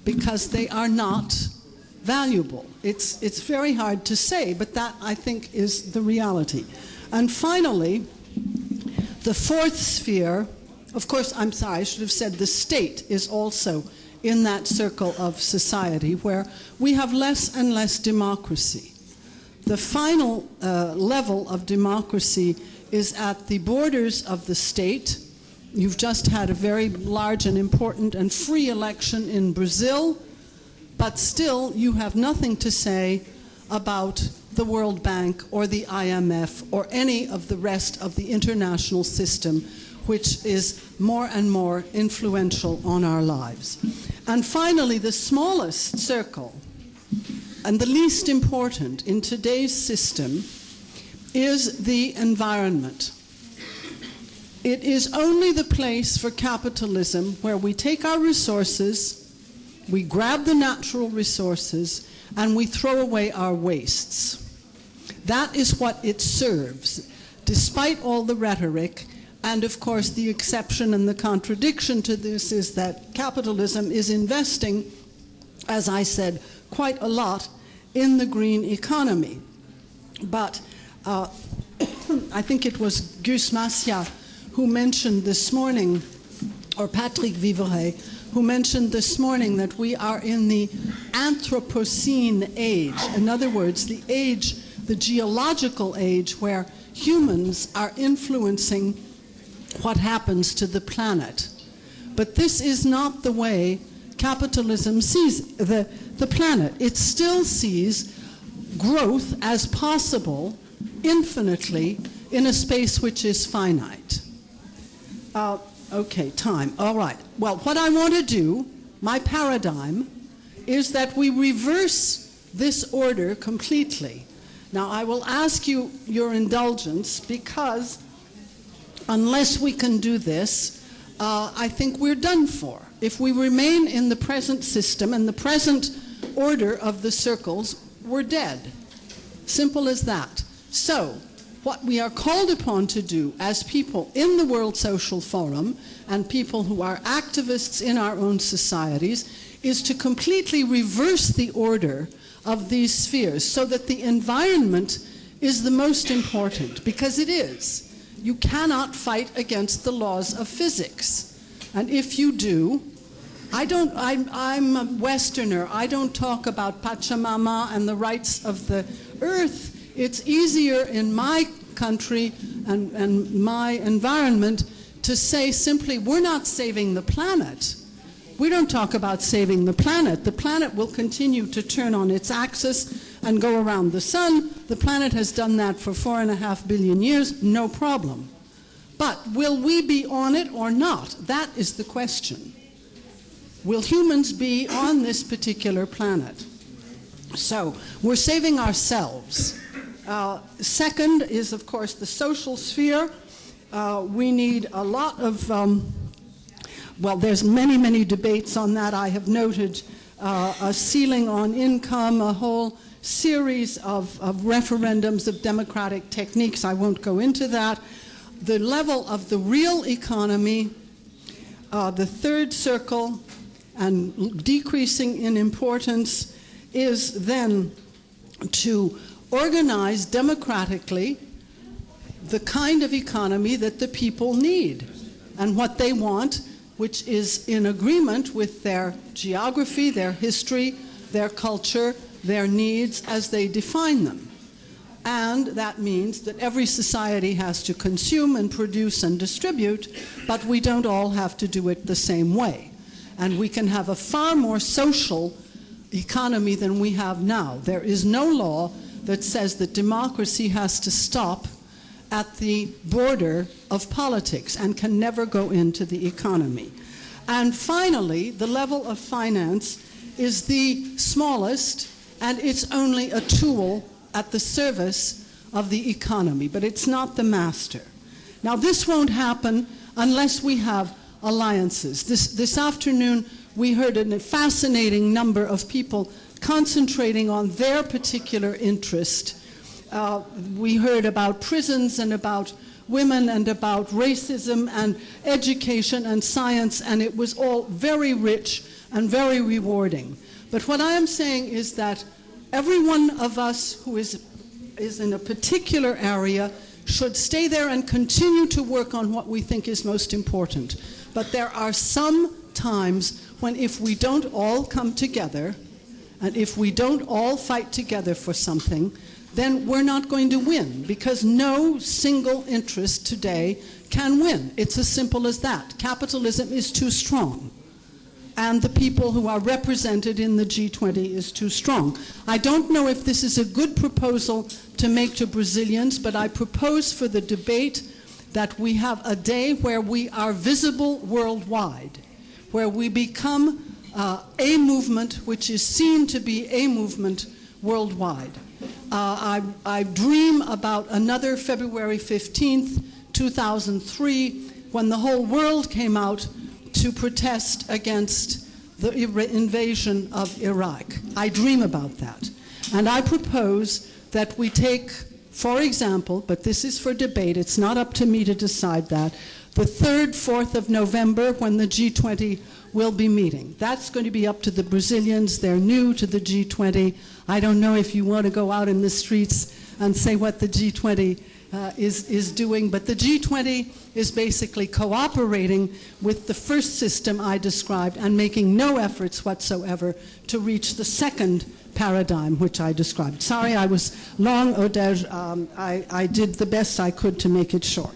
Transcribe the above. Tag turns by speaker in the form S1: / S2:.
S1: because they are not valuable. It's very hard to say, but that, I think, is the reality. And finally, the fourth sphere, of course, I'm sorry, I should have said the state is also in that circle of society where we have less and less democracy. The final level of democracy is at the borders of the state. You've just had a very large and important and free election in Brazil, but still you have nothing to say about the World Bank or the IMF or any of the rest of the international system, which is more and more influential on our lives. And finally, the smallest circle and the least important in today's system is the environment. It is only the place for capitalism where we take our resources, we grab the natural resources, and we throw away our wastes. That is what it serves, despite all the rhetoric. And of course, the exception and the contradiction to this is that capitalism is investing, as I said, quite a lot in the green economy. But I think it was Gus Massia who mentioned this morning, or Patrick Vivray, who mentioned this morning that we are in the Anthropocene age. In other words, the age, the geological age, where humans are influencing what happens to the planet. But this is not the way capitalism sees the planet. It still sees growth as possible infinitely in a space which is finite. Okay, time. All right. Well, what I want to do, my paradigm, is that we reverse this order completely. Now, I will ask you your indulgence because unless we can do this, I think we're done for. If we remain in the present system and the present order of the circles, we're dead. Simple as that. So, what we are called upon to do as people in the World Social Forum and people who are activists in our own societies is to completely reverse the order of these spheres so that the environment is the most important, because it is. You cannot fight against the laws of physics. And if you do, I'm a Westerner. I don't talk about Pachamama and the rights of the earth. It's easier in my country and my environment to say simply, we're not saving the planet. We don't talk about saving the planet. The planet will continue to turn on its axis and go around the sun. The planet has done that for 4.5 billion years, no problem. But will we be on it or not? That is the question. Will humans be on this particular planet? So we're saving ourselves. Second is, of course, the social sphere. We need a lot of, well, there's many, many debates on that. I have noted a ceiling on income, a whole series of referendums of democratic techniques. I won't go into that. The level of the real economy, the third circle, and decreasing in importance, is then to organize democratically the kind of economy that the people need and what they want, which is in agreement with their geography, their history, their culture, their needs as they define them. And that means that every society has to consume and produce and distribute, but we don't all have to do it the same way. And we can have a far more social economy than we have now. There is no law that says that democracy has to stop at the border of politics and can never go into the economy. And finally, the level of finance is the smallest, and it's only a tool at the service of the economy, but it's not the master. Now, this won't happen unless we have alliances. This afternoon, we heard a fascinating number of people concentrating on their particular interest. We heard about prisons and about women and about racism and education and science, and it was all very rich and very rewarding. But what I am saying is that every one of us who is in a particular area should stay there and continue to work on what we think is most important. But there are some times when if we don't all come together, and if we don't all fight together for something, then we're not going to win, because no single interest today can win. It's as simple as that. Capitalism is too strong, and the people who are represented in the G20 is too strong. I don't know if this is a good proposal to make to Brazilians, but I propose for the debate that we have a day where we are visible worldwide, where we become a movement which is seen to be a movement worldwide. I dream about another February 15th, 2003, when the whole world came out to protest against the invasion of Iraq. I dream about that. And I propose that we take, for example, but this is for debate, it's not up to me to decide that, the 3rd, 4th of November when the G20 will be meeting. That's going to be up to the Brazilians. They're new to the G20. I don't know if you want to go out in the streets and say what the G20 is doing, but the G20 is basically cooperating with the first system I described and making no efforts whatsoever to reach the second paradigm which I described. Sorry I was long, Odej. I did the best I could to make it short.